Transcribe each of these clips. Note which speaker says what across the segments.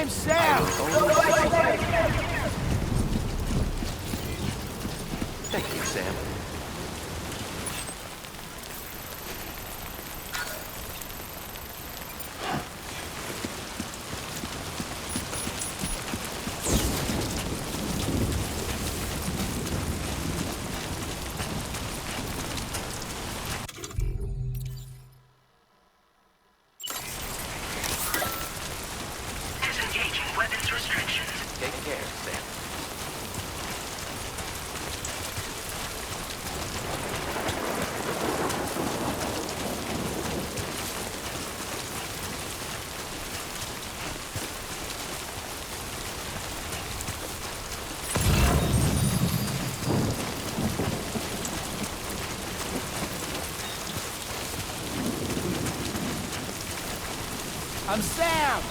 Speaker 1: I'm Sam!
Speaker 2: Thank you, Sam.
Speaker 3: Disengaging weapons restrictions.
Speaker 2: Take care, Sam.
Speaker 1: I'm Sam!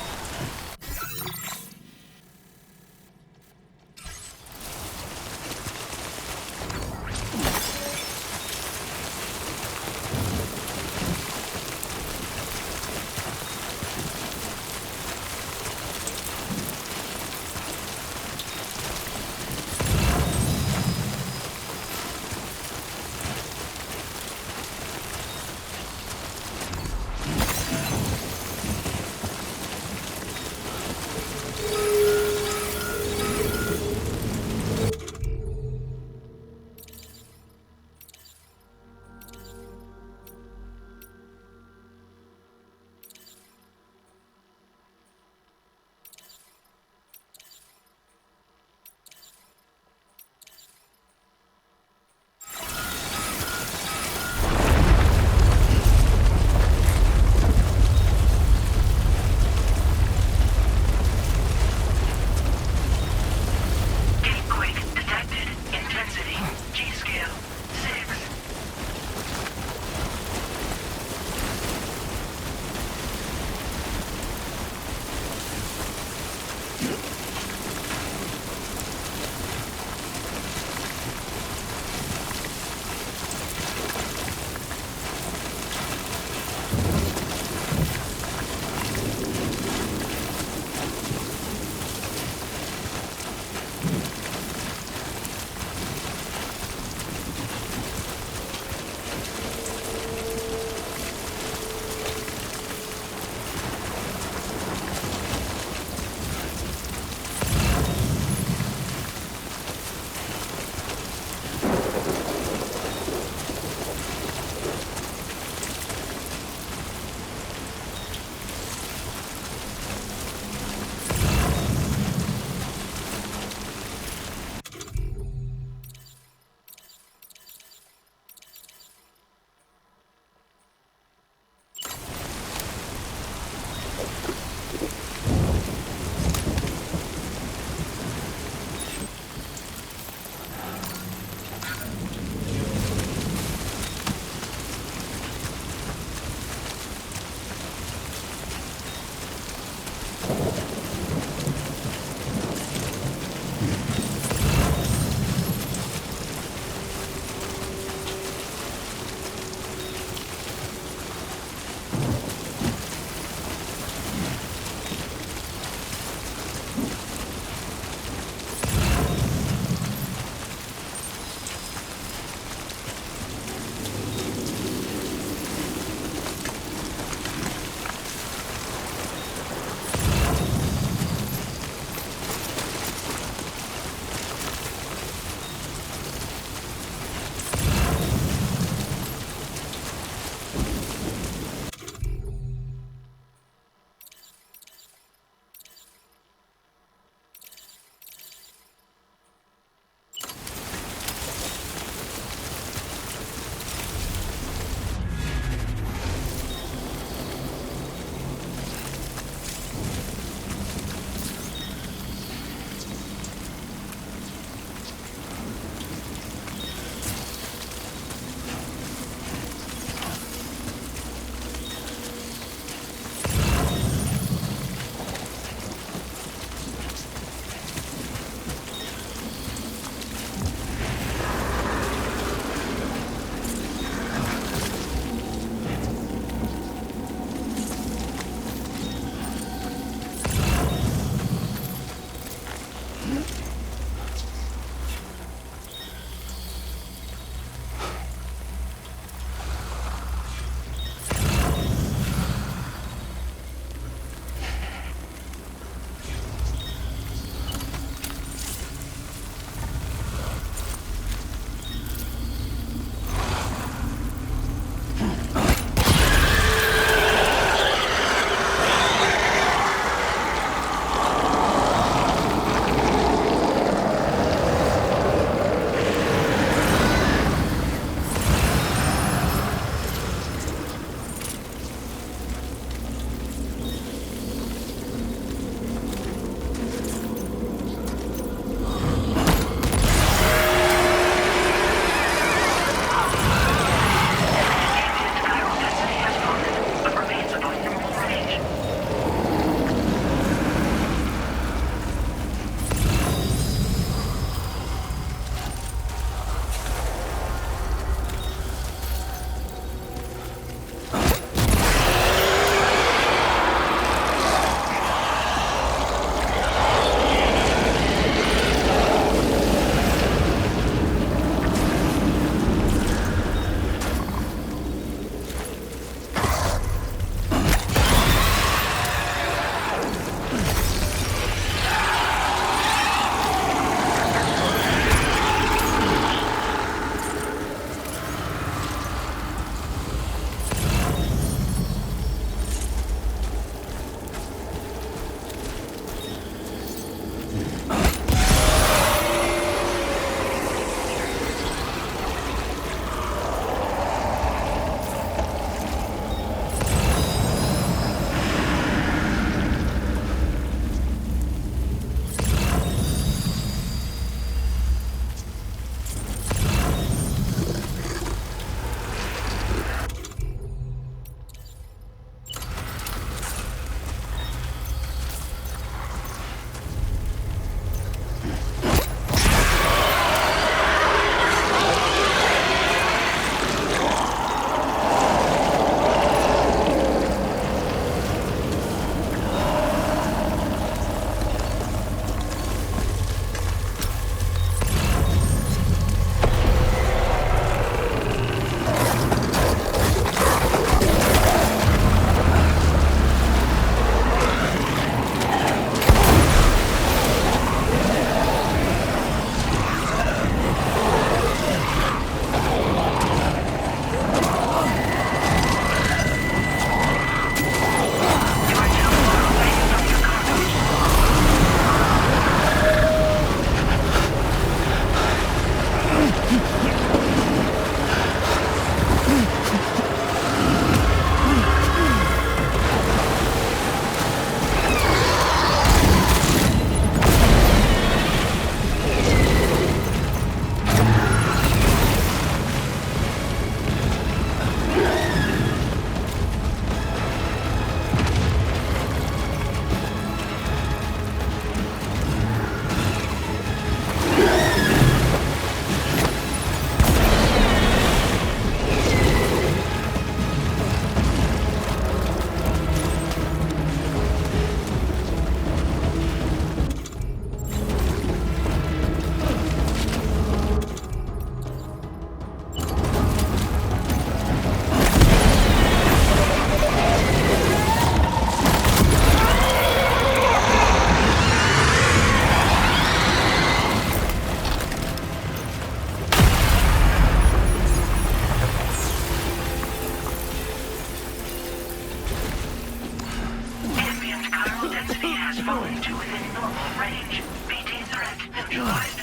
Speaker 3: density has fallen to within normal range. BT threat neutralized.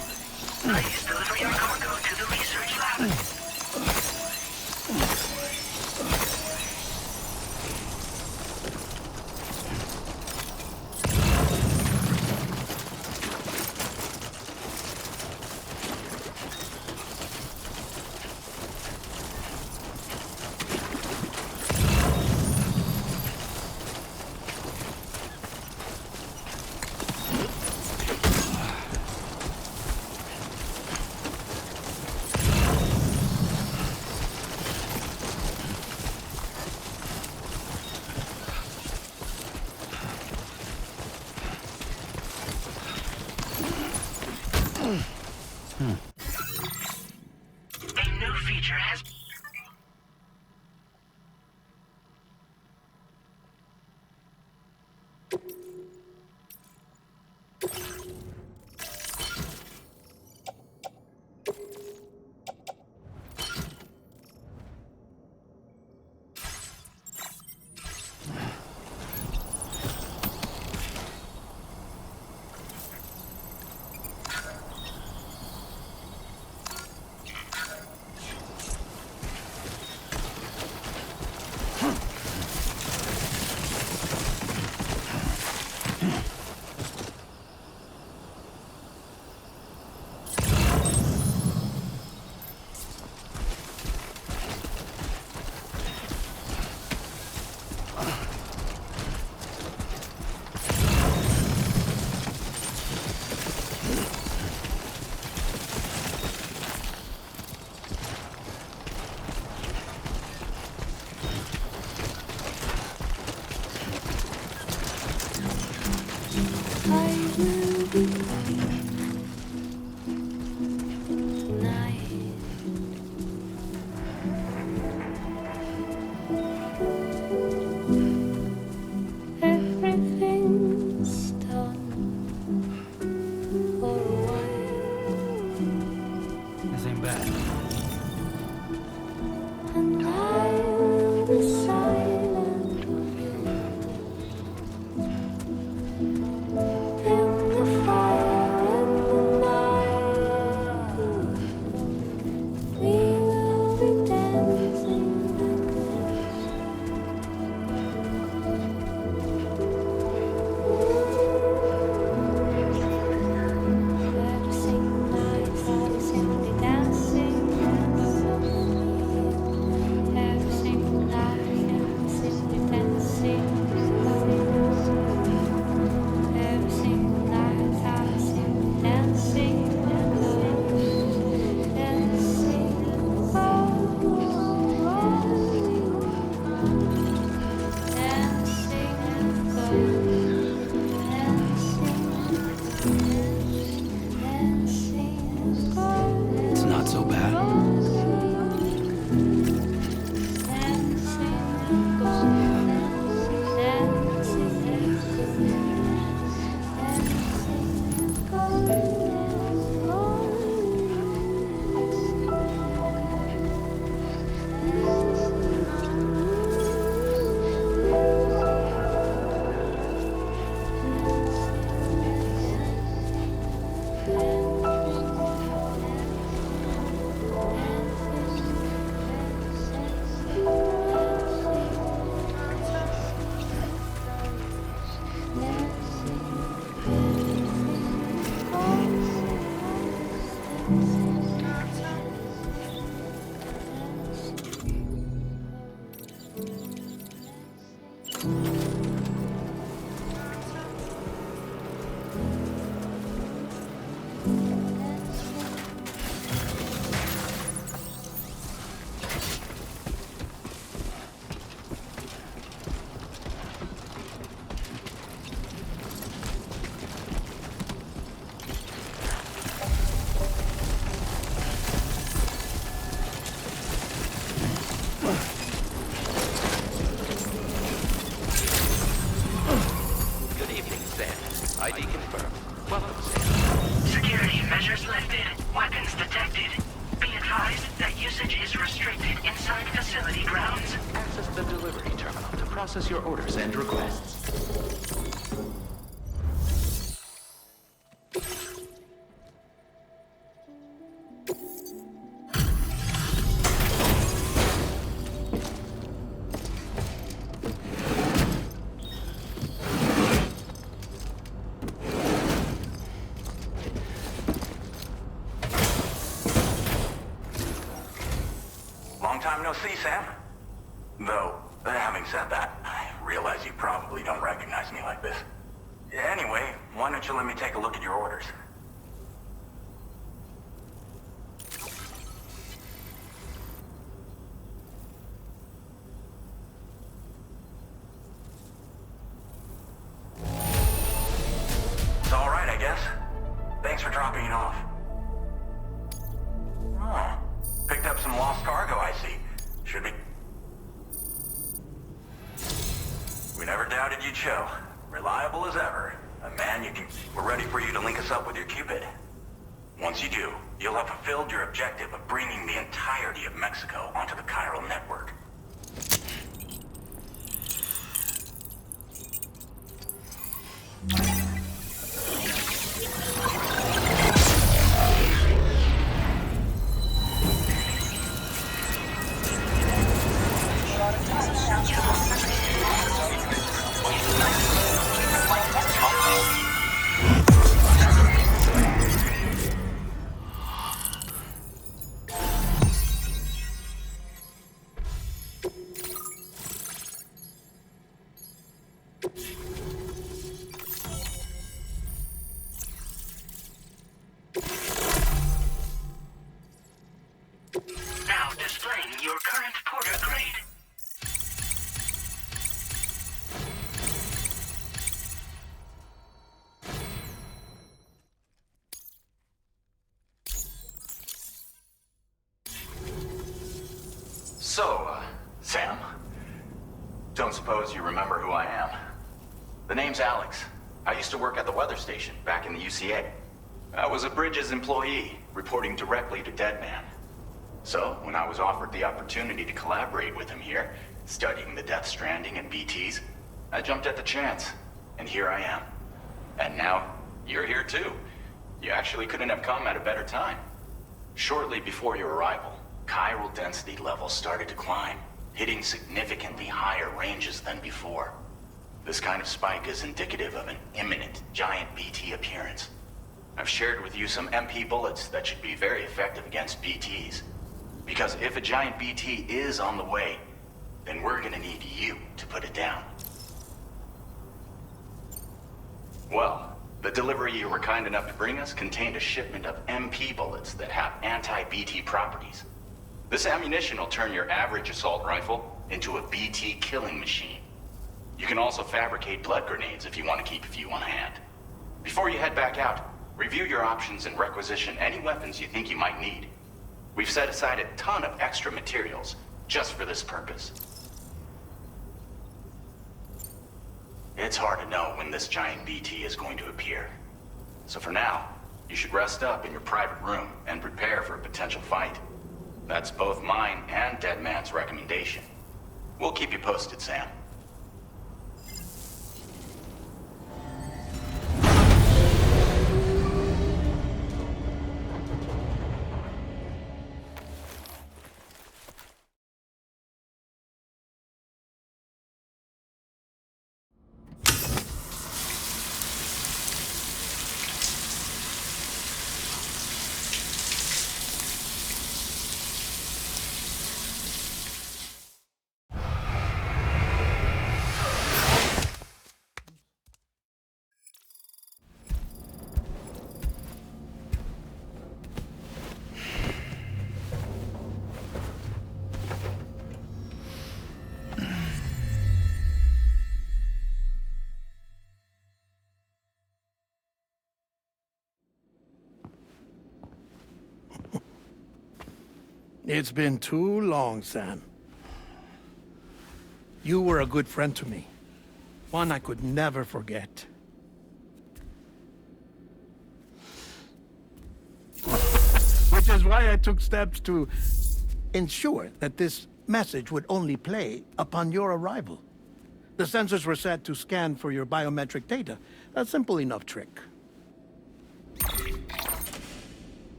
Speaker 3: Please deliver your cargo to the research lab. A new feature has...
Speaker 1: This ain't bad. It's not so bad.
Speaker 2: ID confirmed. Welcome, Sam.
Speaker 3: Security measures lifted. Weapons detected. Be advised that usage is restricted inside facility grounds.
Speaker 2: Access the delivery terminal to process your orders and requests.
Speaker 4: see, Sam? Though, having said that, I realize you probably don't recognize me like this. Anyway, why don't you let me take a look at your orders? It's all right, I guess. Thanks for dropping it off. Oh, picked up some lost cargo, I see. Should be... We never doubted you'd show. Reliable as ever. A man you can... We're ready for you to link us up with your Cupid. Once you do, you'll have fulfilled your objective of bringing the entirety of Mexico onto the chiral network.
Speaker 3: Now displaying your current porter grade.
Speaker 4: So, Sam, don't suppose you remember who I am? The name's Alex. I used to work at the weather station back in the UCA. I was a Bridges employee, reporting directly to Deadman. So, when I was offered the opportunity to collaborate with him here, studying the Death Stranding and BTs, I jumped at the chance, and here I am. And now, you're here too. You actually couldn't have come at a better time. Shortly before your arrival, chiral density levels started to climb, hitting significantly higher ranges than before. This kind of spike is indicative of an imminent giant BT appearance. I've shared with you some MP bullets that should be very effective against BTs. Because if a giant BT is on the way, then we're gonna need you to put it down. Well, the delivery you were kind enough to bring us contained a shipment of MP bullets that have anti-BT properties. This ammunition will turn your average assault rifle into a BT killing machine. You can also fabricate blood grenades if you want to keep a few on hand. Before you head back out, review your options and requisition any weapons you think you might need. We've set aside a ton of extra materials just for this purpose. It's hard to know when this giant BT is going to appear. So for now, you should rest up in your private room and prepare for a potential fight. That's both mine and Deadman's recommendation. We'll keep you posted, Sam.
Speaker 5: It's been too long, Sam. You were a good friend to me. One I could never forget. Which is why I took steps to ensure that this message would only play upon your arrival. The sensors were set to scan for your biometric data. A simple enough trick.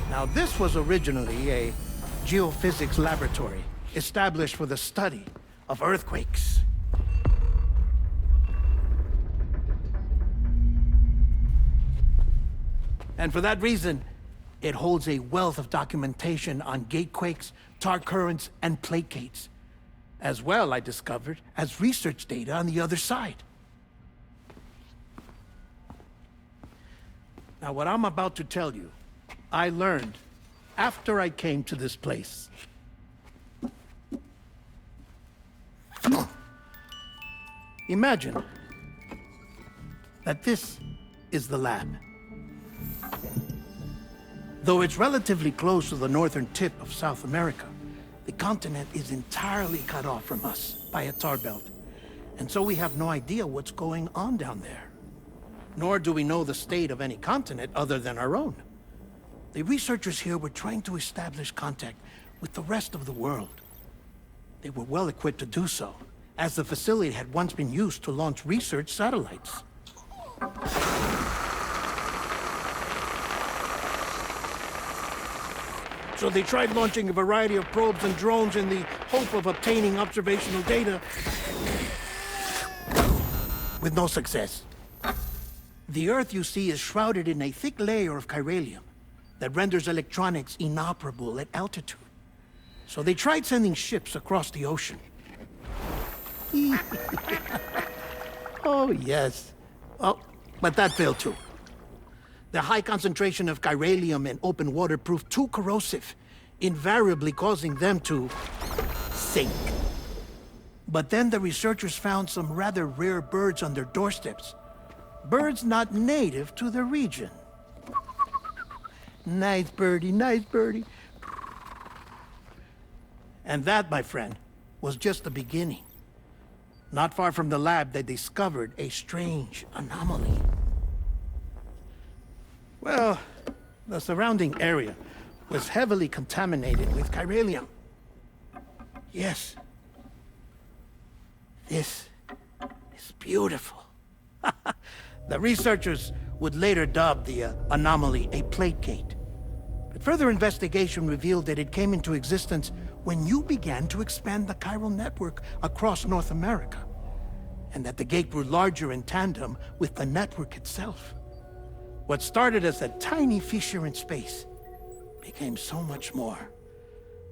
Speaker 5: Now, this was originally a geophysics laboratory established for the study of earthquakes. And for that reason, It holds a wealth of documentation on gatequakes, tar currents, and plate gates. As well, I discovered, as research data on the other side. Now, what I'm about to tell you, I learned after I came to this place. Imagine that this is the lab. Though it's relatively close to the northern tip of South America, the continent is entirely cut off from us by a tar belt. And so we have no idea what's going on down there. Nor do we know the state of any continent other than our own. The researchers here were trying to establish contact with the rest of the world. They were well equipped to do so, as the facility had once been used to launch research satellites. So they tried launching a variety of probes and drones in the hope of obtaining observational data, with no success. The Earth, you see, is shrouded in a thick layer of chiralium that renders electronics inoperable at altitude. So they tried sending ships across the ocean. Oh, yes. Oh, but that failed too. The high concentration of chiralium in open water proved too corrosive, invariably causing them to sink. But then the researchers found some rather rare birds on their doorsteps. Birds not native to the region. Nice birdie, nice birdie. And that, my friend, was just the beginning. Not far from the lab, they discovered a strange anomaly. Well, the surrounding area was heavily contaminated with chiralium. Yes. This is beautiful. The researchers would later dub the anomaly a plate gate. But further investigation revealed that it came into existence when you began to expand the chiral network across North America, and that the gate grew larger in tandem with the network itself. What started as a tiny fissure in space became so much more.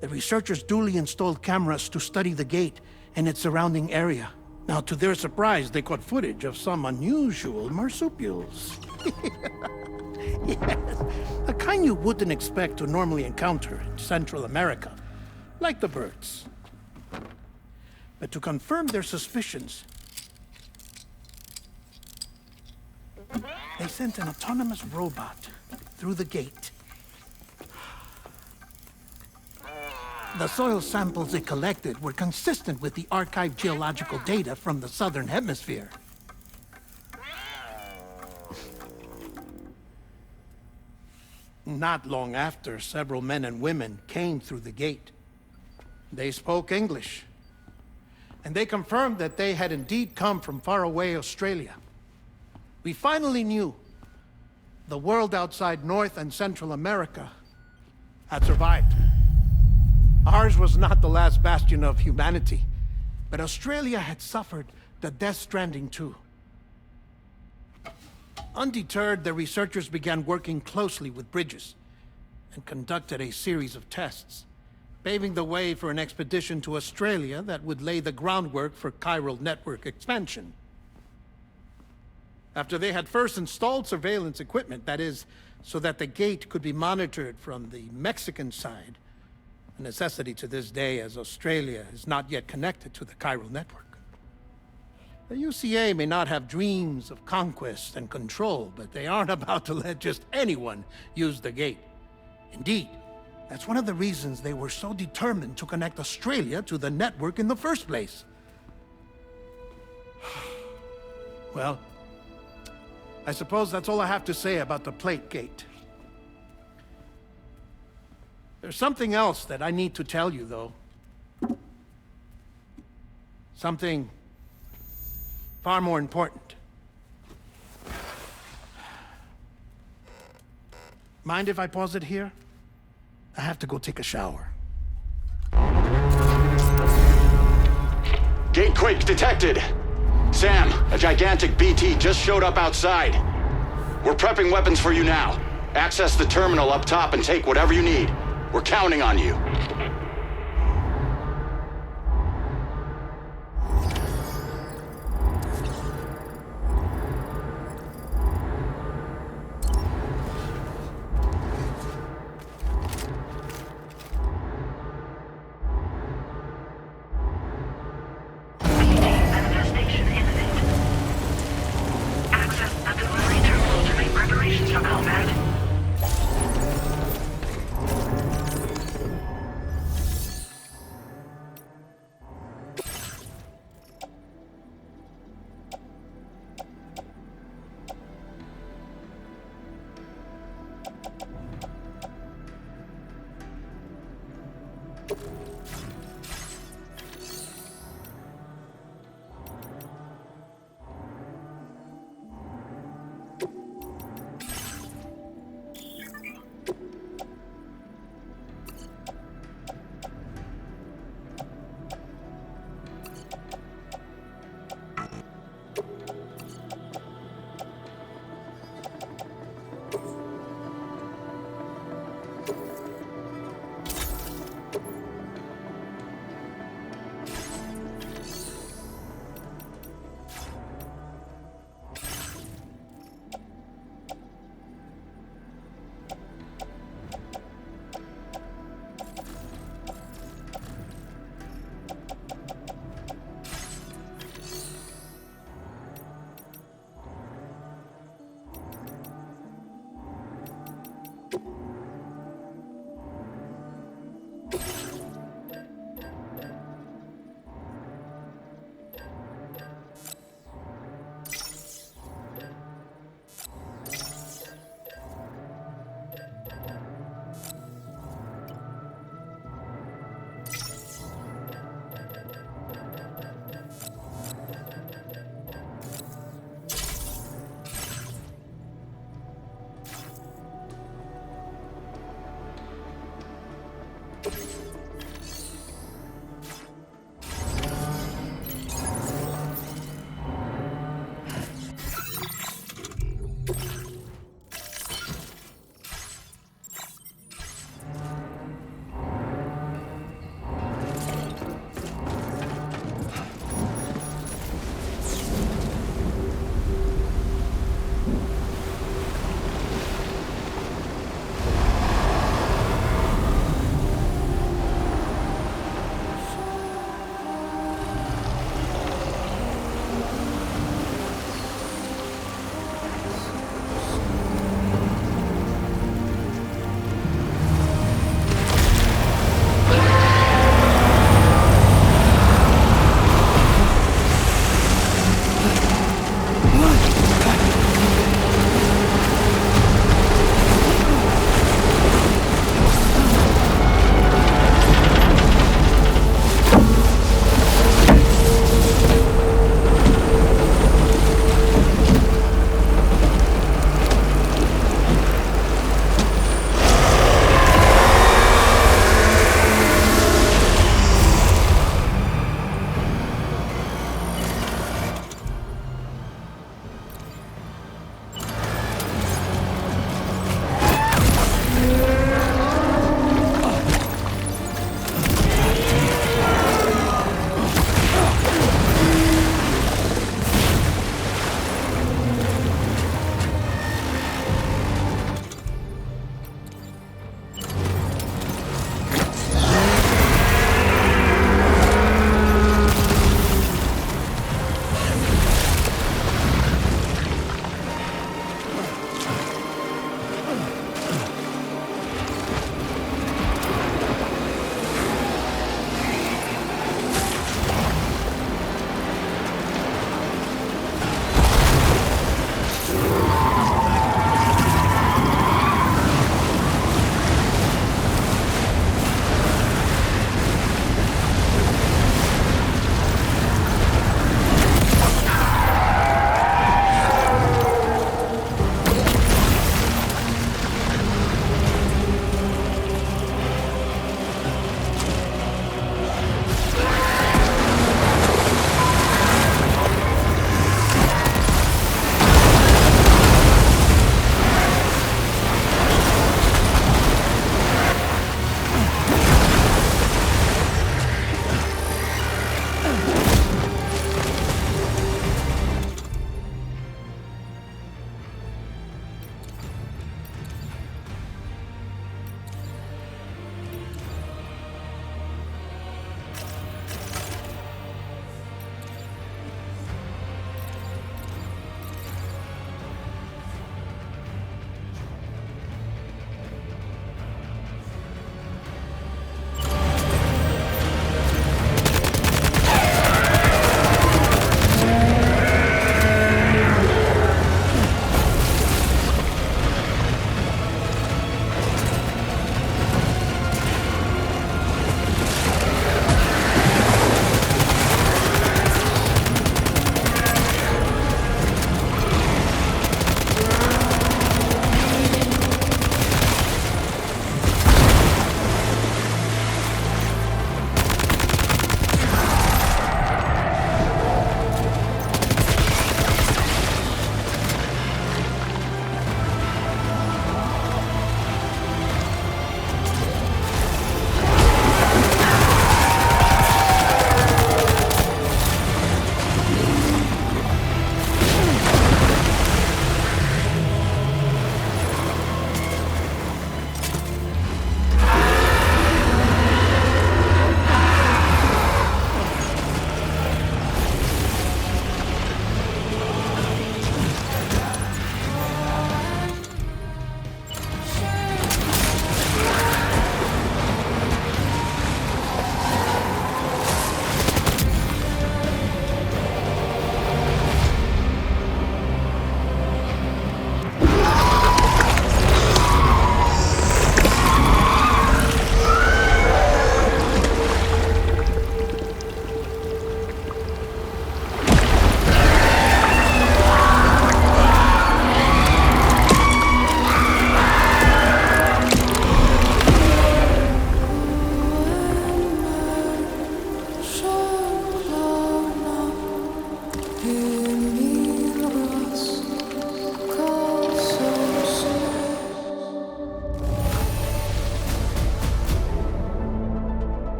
Speaker 5: The researchers duly installed cameras to study the gate and its surrounding area. Now, to their surprise, they caught footage of some unusual marsupials. Yes, a kind you wouldn't expect to normally encounter in Central America, like the birds. But to confirm their suspicions, they sent an autonomous robot through the gate. The soil samples it collected were consistent with the archived geological data from the southern hemisphere. Not long after, several men and women came through the gate. They spoke English, and they confirmed that they had indeed come from faraway Australia. We finally knew the world outside North and Central America had survived. Ours was not the last bastion of humanity, but Australia had suffered the death stranding too. Undeterred, the researchers began working closely with Bridges and conducted a series of tests, paving the way for an expedition to Australia that would lay the groundwork for chiral network expansion. After they had first installed surveillance equipment, that is, so that the gate could be monitored from the Mexican side, a necessity to this day as Australia is not yet connected to the chiral network. The UCA may not have dreams of conquest and control, but they aren't about to let just anyone use the gate. Indeed, that's one of the reasons they were so determined to connect Australia to the network in the first place. Well, I suppose that's all I have to say about the plate gate. There's something else that I need to tell you, though. Something far more important. Mind if I pause it here? I have to go take a shower.
Speaker 4: Gate quake detected. Sam, a gigantic BT just showed up outside. We're prepping weapons for you now.
Speaker 6: Access the terminal up top and take whatever you need. We're counting on you.
Speaker 3: Manifestation imminent. Access the delivery terminal to make preparations for combat.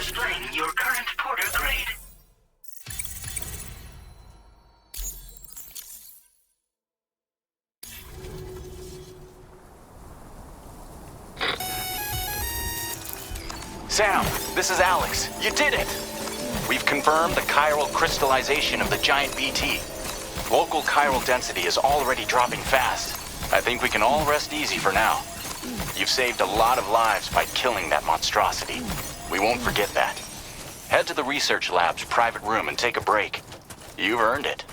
Speaker 3: displaying your current porter grade.
Speaker 4: Sam, this is Alex. You did it! We've confirmed the chiral crystallization of the giant BT. Local chiral density is already dropping fast. I think we can all rest easy for now. You've saved a lot of lives by killing that monstrosity. We won't forget that. Head to the research lab's private room and take a break. You've earned it.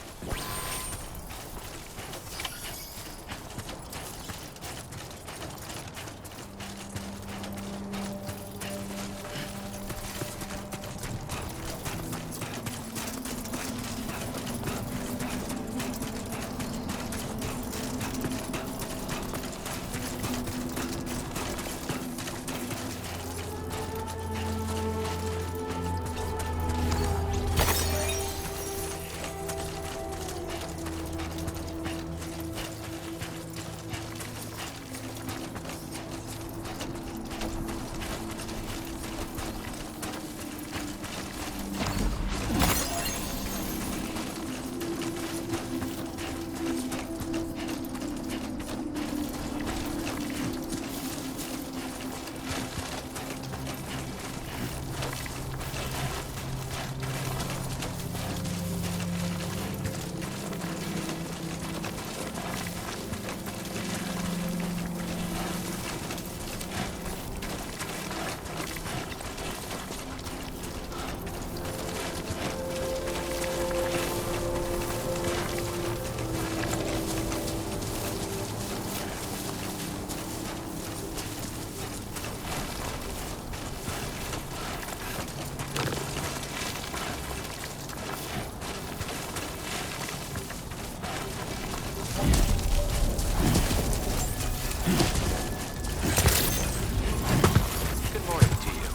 Speaker 4: Good morning to you.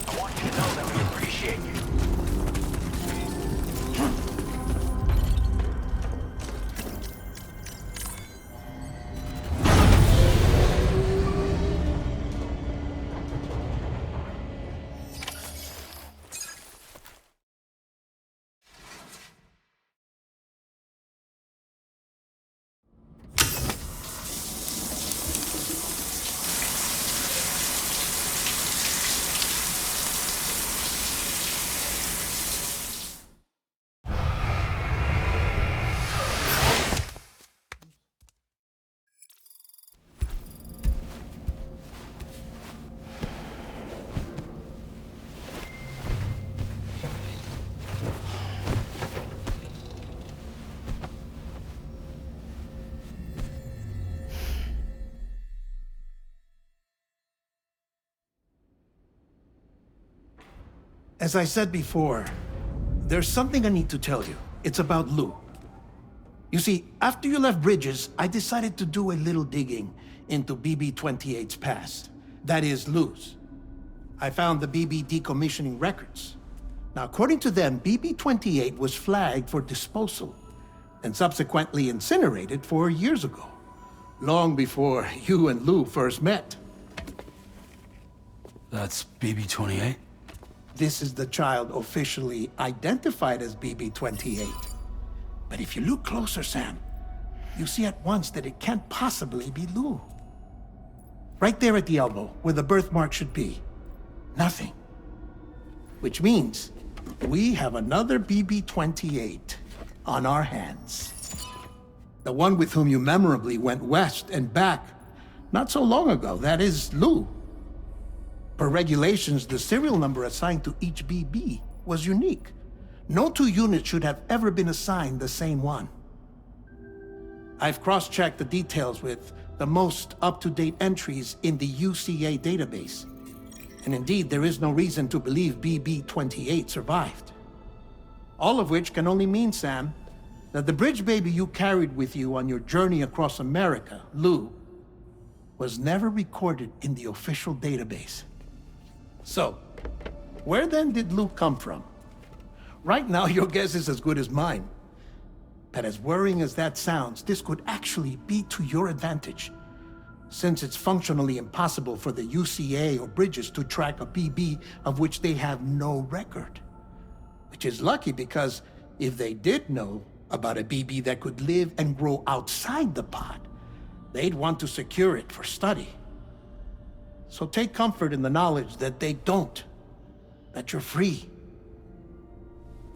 Speaker 4: I want you to know that we appreciate you.
Speaker 5: As I said before, there's something I need to tell you. It's about Lou. You see, after you left Bridges, I decided to do a little digging into BB-28's past. That is, Lou's. I found the BB decommissioning records. Now, according to them, BB-28 was flagged for disposal and subsequently incinerated 4 years ago, long before you and Lou first met.
Speaker 1: That's BB-28?
Speaker 5: This is the child officially identified as BB-28. But if you look closer, Sam, you see at once that it can't possibly be Lou. Right there at the elbow, where the birthmark should be. Nothing. Which means we have another BB-28 on our hands. The one with whom you memorably went west and back not so long ago, that is Lou. Per regulations, the serial number assigned to each BB was unique. No two units should have ever been assigned the same one. I've cross-checked the details with the most up-to-date entries in the UCA database. And indeed, there is no reason to believe BB-28 survived. All of which can only mean, Sam, that the bridge baby you carried with you on your journey across America, Lou, was never recorded in the official database. So, where then did Lou come from? Right now, your guess is as good as mine. But as worrying as that sounds, this could actually be to your advantage. since it's functionally impossible for the UCA or Bridges to track a BB of which they have no record. Which is lucky because if they did know about a BB that could live and grow outside the pod, they'd want to secure it for study. So take comfort in the knowledge that they don't, that you're free,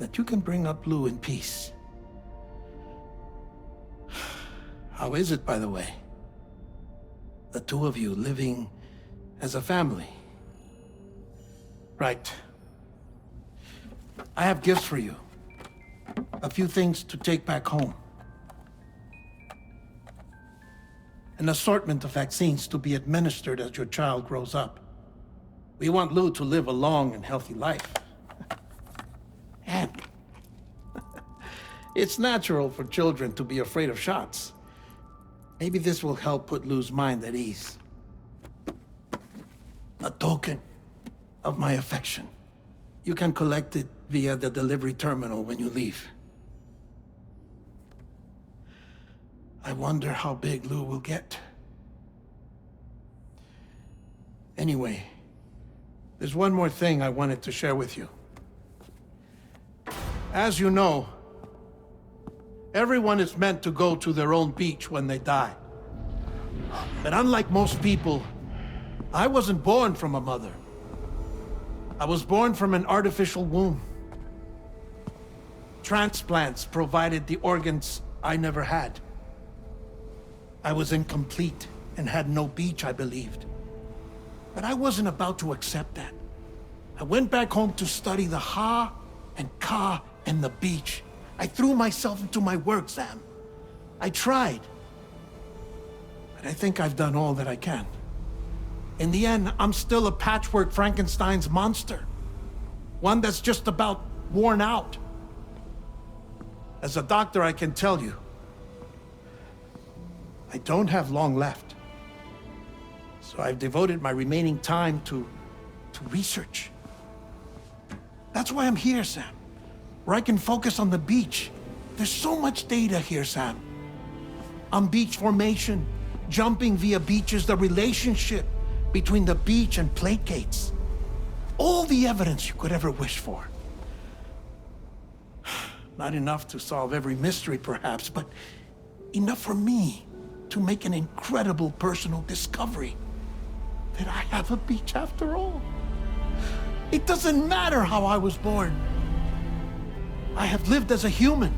Speaker 5: that you can bring up Lou in peace. How is it, by the way? The two of you living as a family. Right. I have gifts for you. A few things to take back home. An assortment of vaccines to be administered as your child grows up. We want Lou to live a long and healthy life. And it's natural for children to be afraid of shots. Maybe this will help put Lou's mind at ease. A token of my affection. You can collect it via the delivery terminal when you leave. I wonder how big Lou will get. Anyway, there's one more thing I wanted to share with you. As you know, everyone is meant to go to their own beach when they die. But unlike most people, I wasn't born from a mother. I was born from an artificial womb. Transplants provided the organs I never had. I was incomplete and had no beach, I believed. But I wasn't about to accept that. I went back home to study the Ha and Ka and the beach. I threw myself into my work, Sam. I tried. But I think I've done all that I can. In the end, I'm still a patchwork Frankenstein's monster. One that's just about worn out. As a doctor, I can tell you, I don't have long left. So I've devoted my remaining time to research. That's why I'm here, Sam. Where I can focus on the beach. There's so much data here, Sam. On beach formation, jumping via beaches, the relationship between the beach and plate gates. All the evidence you could ever wish for. Not enough to solve every mystery, perhaps, but enough for me to make an incredible personal discovery that I have a beach after all. It doesn't matter how I was born. I have lived as a human.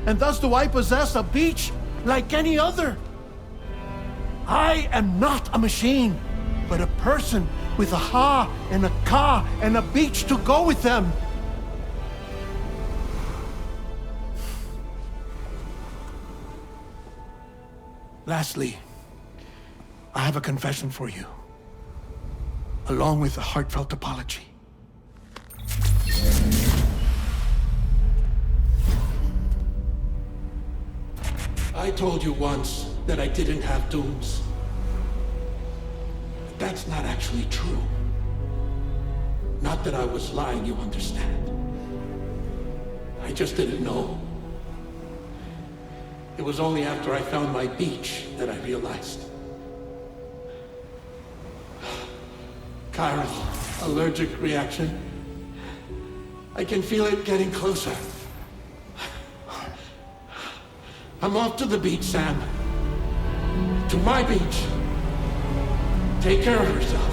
Speaker 5: And thus do I possess a beach like any other. I am not a machine, but a person with a Ha and a Ka and a beach to go with them. Lastly, I have a confession for you, along with a heartfelt apology. I told you once that I didn't have dooms. But that's not actually true. Not that I was lying, you understand. I just didn't know. It was only after I found my beach that I realized. Chiral allergic reaction. I can feel it getting closer. I'm off to the beach, Sam. To my beach. Take care of yourself.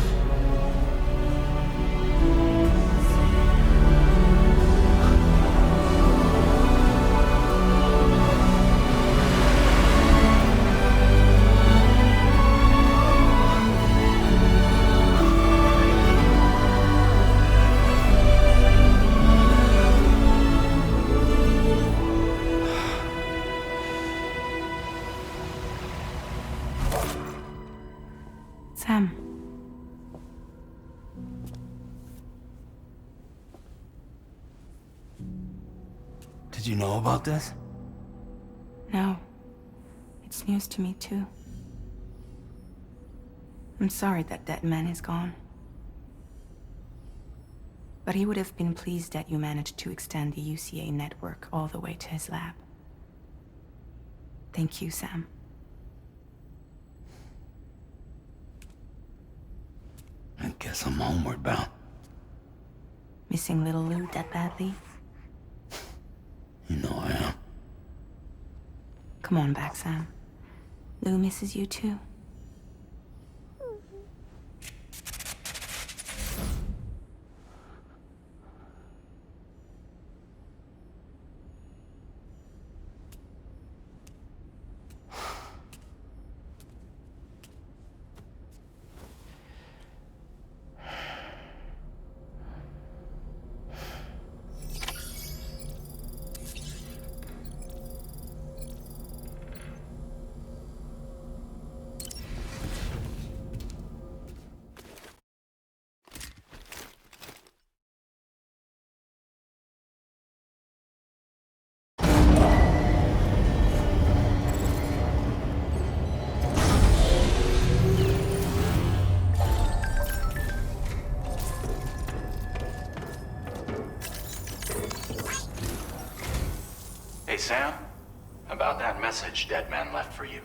Speaker 7: Sam.
Speaker 1: Did you know about this?
Speaker 7: No. It's news to me, too. I'm sorry that that man is gone. But he would have been pleased that you managed to extend the UCA network all the way to his lab. Thank you, Sam.
Speaker 1: Guess I'm homeward bound.
Speaker 7: Missing little Lou that badly?
Speaker 1: You know I am.
Speaker 7: Come on back, Sam. Lou misses you too.
Speaker 4: Hey, Sam. About that message Deadman left for you.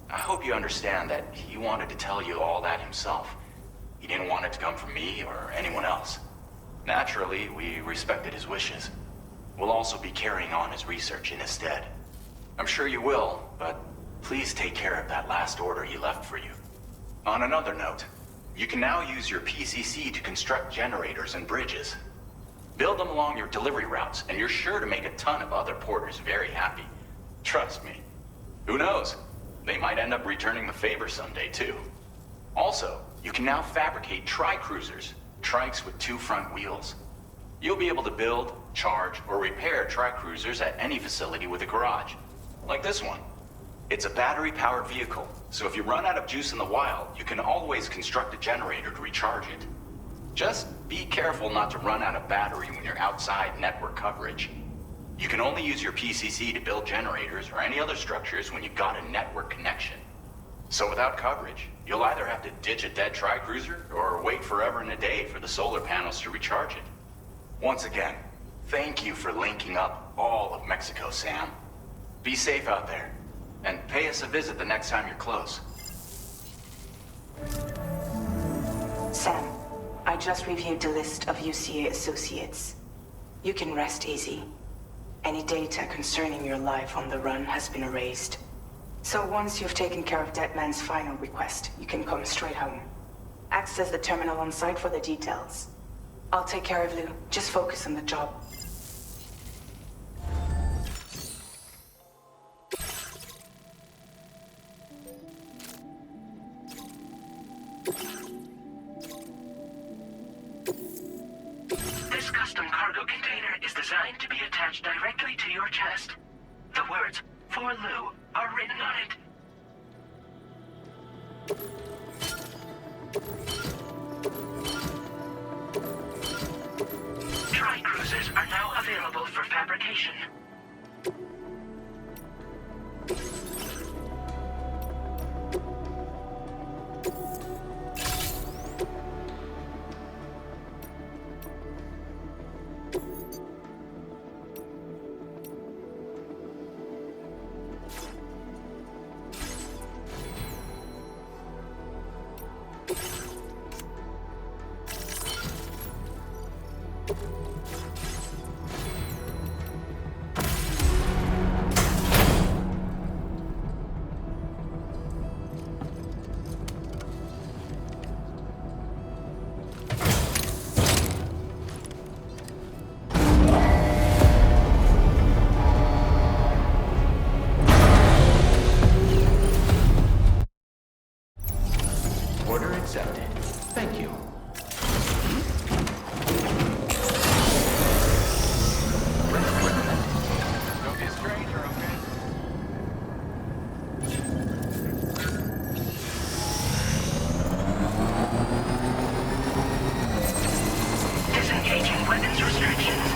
Speaker 4: I hope you understand that he wanted to tell you all that himself. He didn't want it to come from me or anyone else. Naturally, we respected his wishes. We'll also be carrying on his research in his stead. I'm sure you will, but please take care of that last order he left for you. On another note, you can now use your PCC to construct generators and bridges. Build them along your delivery routes, and you're sure to make a ton of other porters very happy. Trust me. Who knows? They might end up returning the favor someday, too. Also, you can now fabricate tri-cruisers, trikes with 2 front wheels. You'll be able to build, charge, or repair tri-cruisers at any facility with a garage. Like this one. It's a battery-powered vehicle, so if you run out of juice in the wild, you can always construct a generator to recharge it. Just be careful not to run out of battery when you're outside network coverage. You can only use your PCC to build generators or any other structures when you've got a network connection. So without coverage, you'll either have to ditch a dead tri-cruiser or wait forever and a day for the solar panels to recharge it. Once again, thank you for linking up all of Mexico, Sam. Be safe out there, and pay us a visit the next time you're close.
Speaker 7: Sam, I just reviewed the list of UCA associates. You can rest easy. Any data concerning your life on the run has been erased. So once you've taken care of Deadman's final request, you can come straight home. Access the terminal on site for the details. I'll take care of Lou. Just focus on the job.
Speaker 3: This custom cargo container is designed to be attached directly to your chest. The words, "For Lou," are written on it. Tri-cruisers are now available for fabrication.
Speaker 4: Order accepted. Thank you.
Speaker 2: Don't be a stranger, okay?
Speaker 3: Disengaging weapons restrictions.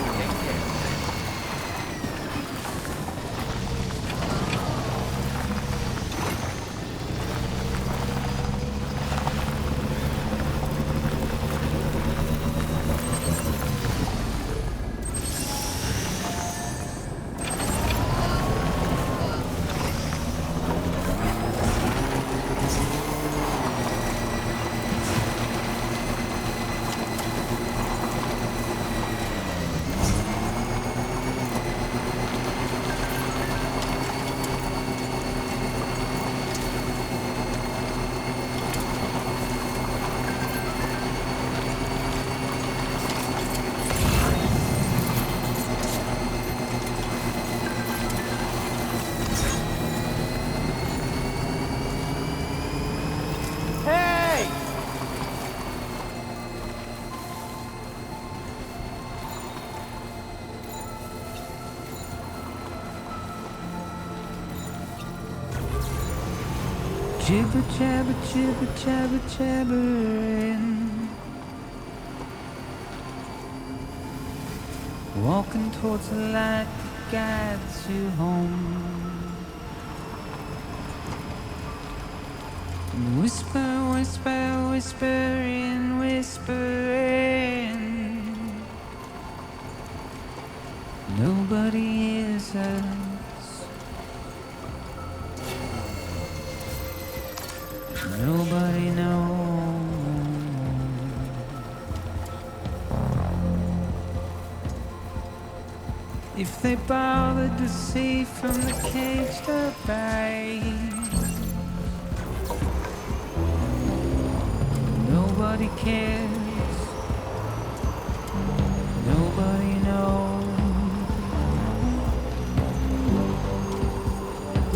Speaker 8: Jibber jabber, jibber jabber, jabbering. Walking towards the light that guides you home. And whisper, whisper, whispering, whispering. Nobody hears us. Nobody knows. If they bothered to see from the caged up eyes, nobody cares. Nobody knows.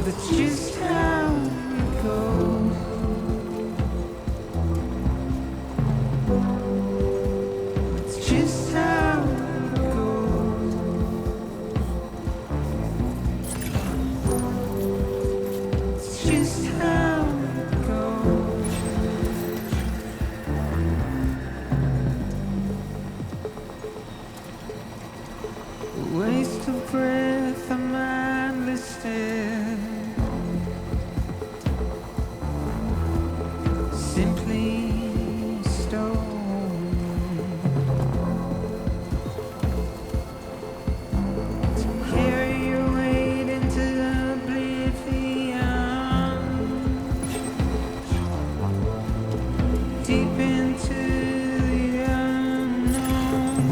Speaker 8: That's just how it goes. It's just how it goes. It's just how it goes. A waste of breath, a mindless stare. Simply stone to carry your weight into oblivion, deep into the unknown.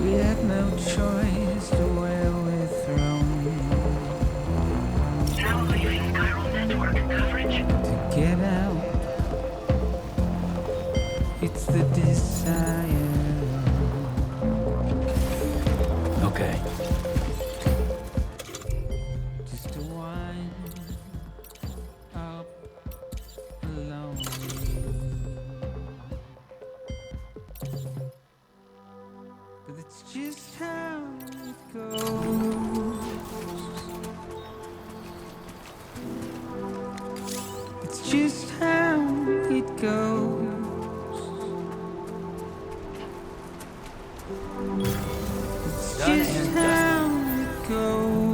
Speaker 8: We had no choice to where we're thrown.
Speaker 3: Now leaving chiral network coverage.
Speaker 8: To get out, it's the desire.
Speaker 1: Okay.
Speaker 8: Just to wind up alone. But it's just how it goes. It's just how it goes. It's just how it goes.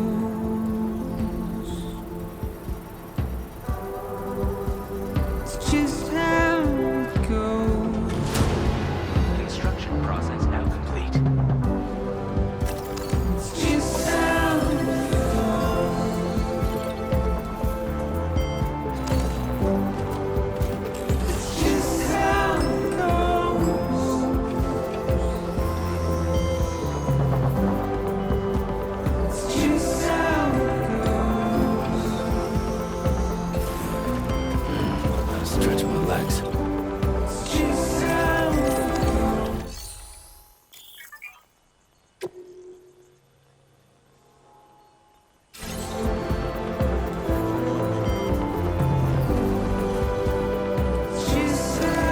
Speaker 8: It's just how it goes.
Speaker 2: Construction process now complete.
Speaker 8: It's just how it goes. It's just how it goes. It's just how it goes.
Speaker 1: Gotta stretch my legs.
Speaker 8: It's just how it goes. It's just how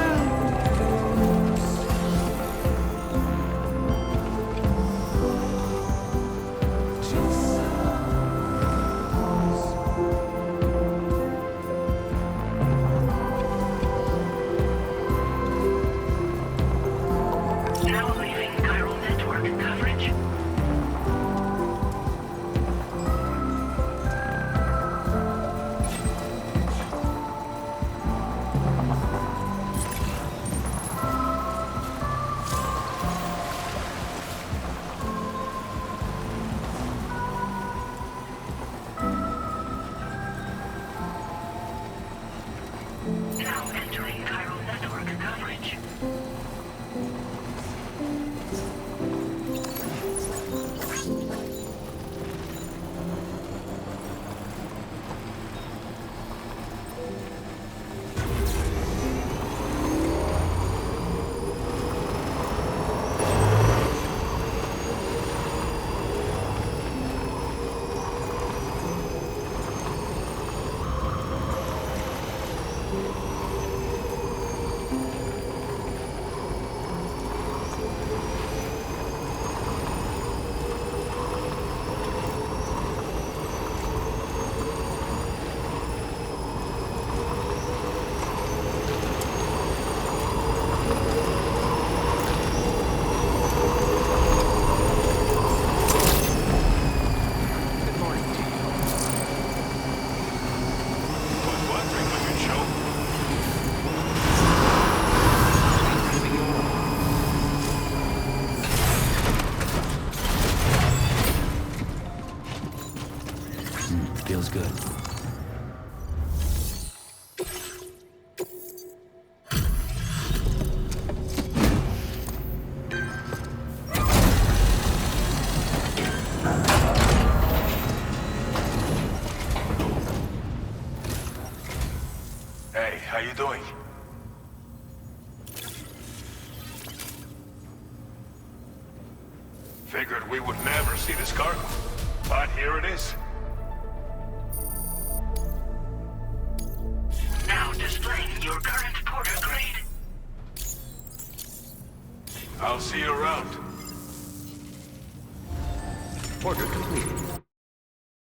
Speaker 8: it goes. Just how it goes.
Speaker 9: how you doing? Figured we would never see this cargo, but here it is.
Speaker 3: Now displaying your current Porter grade.
Speaker 9: I'll see you around.
Speaker 1: Order complete.